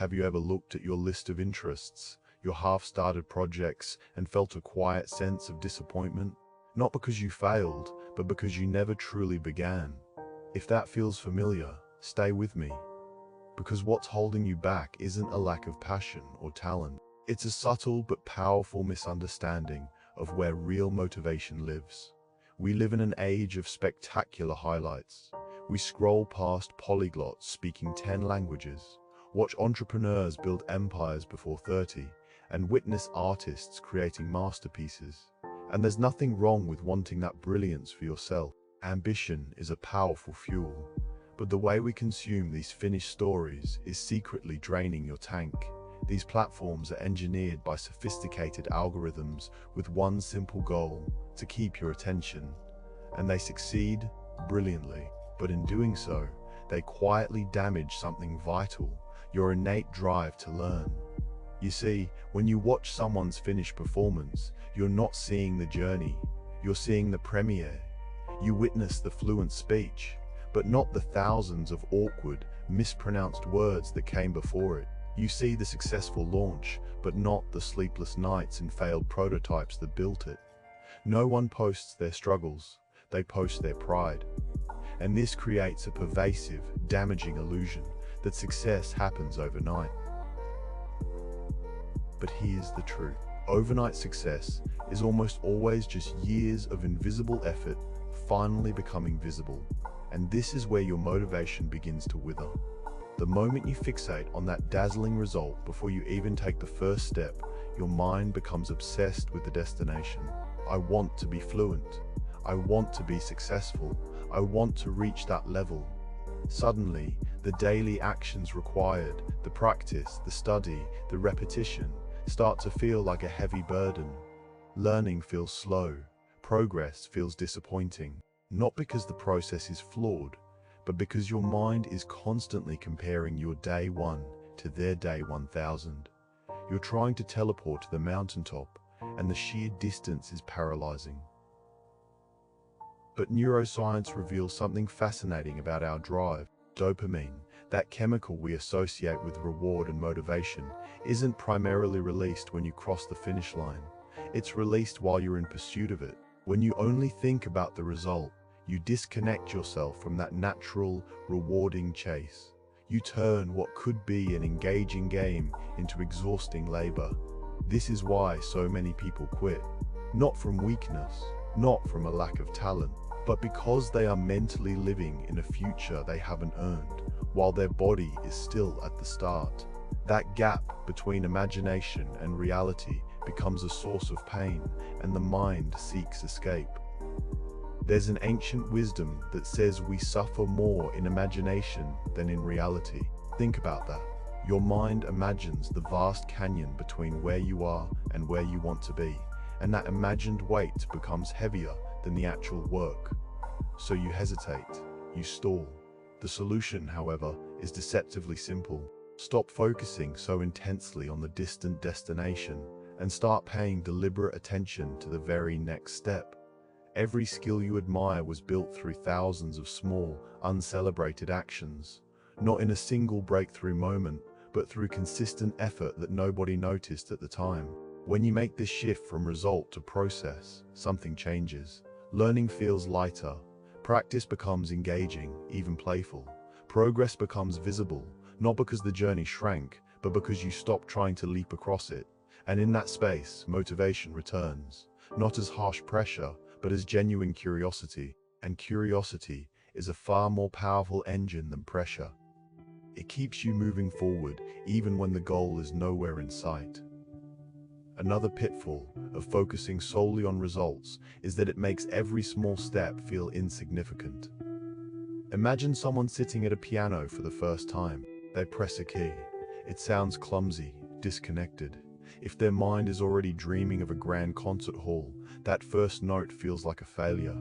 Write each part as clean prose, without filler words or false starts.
Have you ever looked at your list of interests, your half-started projects, and felt a quiet sense of disappointment? Not because you failed, but because you never truly began. If that feels familiar, stay with me. Because what's holding you back isn't a lack of passion or talent. It's a subtle but powerful misunderstanding of where real motivation lives. We live in an age of spectacular highlights. We scroll past polyglots speaking 10 languages, watch entrepreneurs build empires before 30, and witness artists creating masterpieces. And there's nothing wrong with wanting that brilliance for yourself. Ambition is a powerful fuel, but the way we consume these finished stories is secretly draining your tank. These platforms are engineered by sophisticated algorithms with one simple goal: to keep your attention. And they succeed brilliantly, but in doing so, they quietly damage something vital: your innate drive to learn. You see, when you watch someone's finished performance, you're not seeing the journey, you're seeing the premiere. You witness the fluent speech, but not the thousands of awkward, mispronounced words that came before it. You see the successful launch, but not the sleepless nights and failed prototypes that built it. No one posts their struggles, they post their pride. And this creates a pervasive, damaging illusion that success happens overnight. But here's the truth. Overnight success is almost always just years of invisible effort finally becoming visible. And this is where your motivation begins to wither. The moment you fixate on that dazzling result before you even take the first step, your mind becomes obsessed with the destination. I want to be fluent. I want to be successful. I want to reach that level. Suddenly, the daily actions required, the practice, the study, the repetition, start to feel like a heavy burden. Learning feels slow. Progress feels disappointing. Not because the process is flawed, but because your mind is constantly comparing your day 1 to their day 1000. You're trying to teleport to the mountaintop, and the sheer distance is paralyzing. But neuroscience reveals something fascinating about our drive. Dopamine, that chemical we associate with reward and motivation, isn't primarily released when you cross the finish line. It's released while you're in pursuit of it. When you only think about the result, you disconnect yourself from that natural, rewarding chase. You turn what could be an engaging game into exhausting labor. This is why so many people quit. Not from weakness, not from a lack of talent, but because they are mentally living in a future they haven't earned, while their body is still at the start. That gap between imagination and reality becomes a source of pain, and the mind seeks escape. There's an ancient wisdom that says we suffer more in imagination than in reality. Think about that. Your mind imagines the vast canyon between where you are and where you want to be, and that imagined weight becomes heavier than the actual work. So you hesitate, you stall. The solution, however, is deceptively simple. Stop focusing so intensely on the distant destination and start paying deliberate attention to the very next step. Every skill you admire was built through thousands of small, uncelebrated actions, not in a single breakthrough moment, but through consistent effort that nobody noticed at the time. When you make this shift from result to process, something changes. Learning feels lighter. Practice becomes engaging, even playful. Progress becomes visible, not because the journey shrank, but because you stopped trying to leap across it. And in that space, motivation returns, not as harsh pressure, but as genuine curiosity. And curiosity is a far more powerful engine than pressure. It keeps you moving forward, even when the goal is nowhere in sight. Another pitfall of focusing solely on results is that it makes every small step feel insignificant. Imagine someone sitting at a piano for the first time. They press a key. It sounds clumsy, disconnected. If their mind is already dreaming of a grand concert hall, that first note feels like a failure.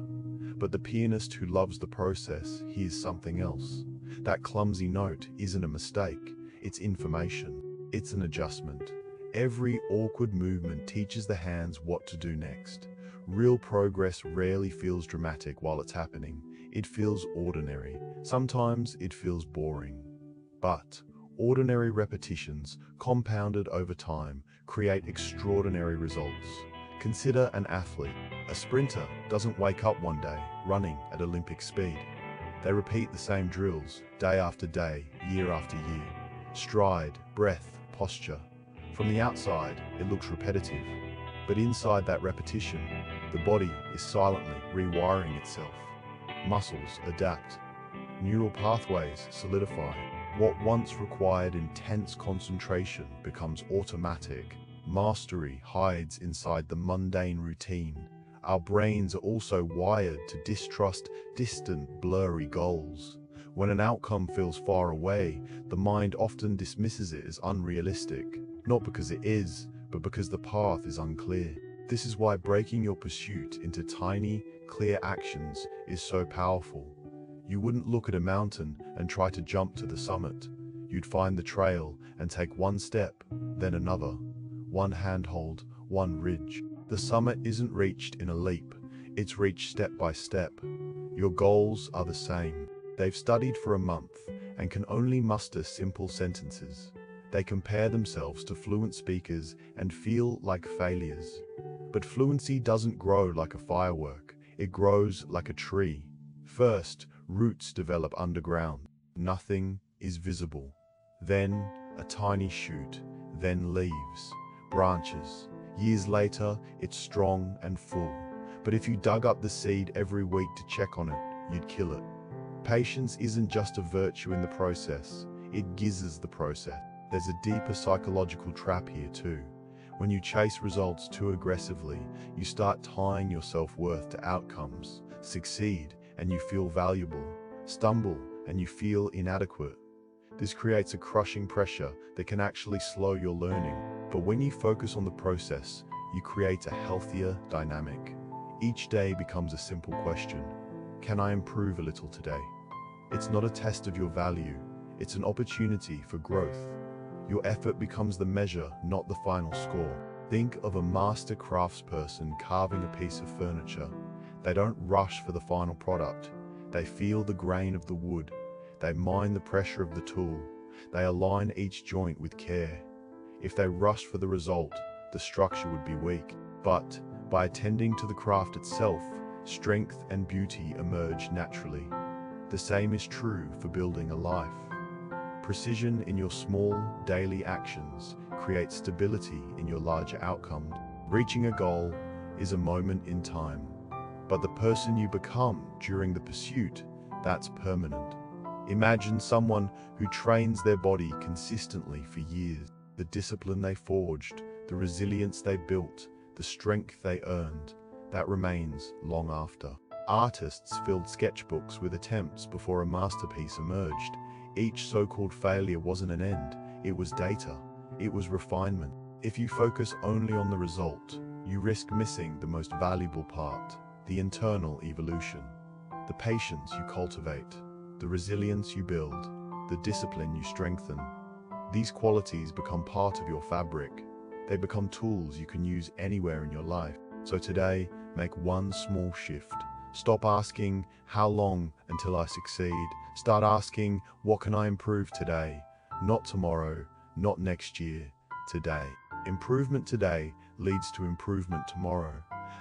But the pianist who loves the process hears something else. That clumsy note isn't a mistake, it's information. It's an adjustment. Every awkward movement teaches the hands what to do next. Real progress rarely feels dramatic while it's happening. It feels ordinary. Sometimes it feels boring. But Ordinary repetitions, compounded over time, create extraordinary results. Consider an athlete. A sprinter doesn't wake up one day running at Olympic speed. They repeat the same drills day after day, year after year. Stride, breath, posture. From the outside, it looks repetitive. But inside that repetition, the body is silently rewiring itself. Muscles adapt. Neural pathways solidify. What once required intense concentration becomes automatic. Mastery hides inside the mundane routine. Our brains are also wired to distrust distant, blurry goals. When an outcome feels far away, the mind often dismisses it as unrealistic, not because it is, but because the path is unclear. This is why breaking your pursuit into tiny, clear actions is so powerful. You wouldn't look at a mountain and try to jump to the summit. You'd find the trail and take one step, then another. One handhold, one ridge. The summit isn't reached in a leap. It's reached step by step. Your goals are the same. They've studied for a month and can only muster simple sentences. They compare themselves to fluent speakers and feel like failures. But fluency doesn't grow like a firework. It grows like a tree. First, roots develop underground. Nothing is visible. Then, a tiny shoot. Then leaves, branches. Years later, it's strong and full. But if you dug up the seed every week to check on it, you'd kill it. Patience isn't just a virtue in the process. It gizzes the process. There's a deeper psychological trap here too. When you chase results too aggressively, you start tying your self-worth to outcomes. Succeed, and you feel valuable. Stumble, and you feel inadequate. This creates a crushing pressure that can actually slow your learning. But when you focus on the process, you create a healthier dynamic. Each day becomes a simple question. Can I improve a little today? It's not a test of your value. It's an opportunity for growth. Your effort becomes the measure, not the final score. Think of a master craftsperson carving a piece of furniture. They don't rush for the final product. They feel the grain of the wood. They mind the pressure of the tool. They align each joint with care. If they rushed for the result, the structure would be weak. But by attending to the craft itself, strength and beauty emerge naturally. The same is true for building a life. Precision in your small, daily actions creates stability in your larger outcomes. Reaching a goal is a moment in time, but the person you become during the pursuit, that's permanent. Imagine someone who trains their body consistently for years. The discipline they forged, the resilience they built, the strength they earned, that remains long after. Artists filled sketchbooks with attempts before a masterpiece emerged. Each so-called failure wasn't an end, it was data, it was refinement. If you focus only on the result, you risk missing the most valuable part, the internal evolution, the patience you cultivate, the resilience you build, the discipline you strengthen. These qualities become part of your fabric. They become tools you can use anywhere in your life. So today, make one small shift. Stop asking, how long until I succeed? Start asking, what can I improve today? Not tomorrow, not next year, today. Improvement today leads to improvement tomorrow.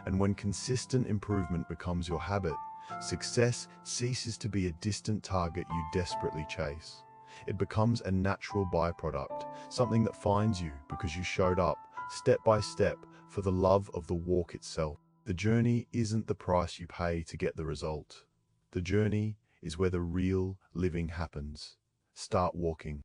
And when consistent improvement becomes your habit, success ceases to be a distant target you desperately chase. It becomes a natural byproduct, something that finds you because you showed up, step by step, for the love of the walk itself. The journey isn't the price you pay to get the result. The journey is where the real living happens. Start walking.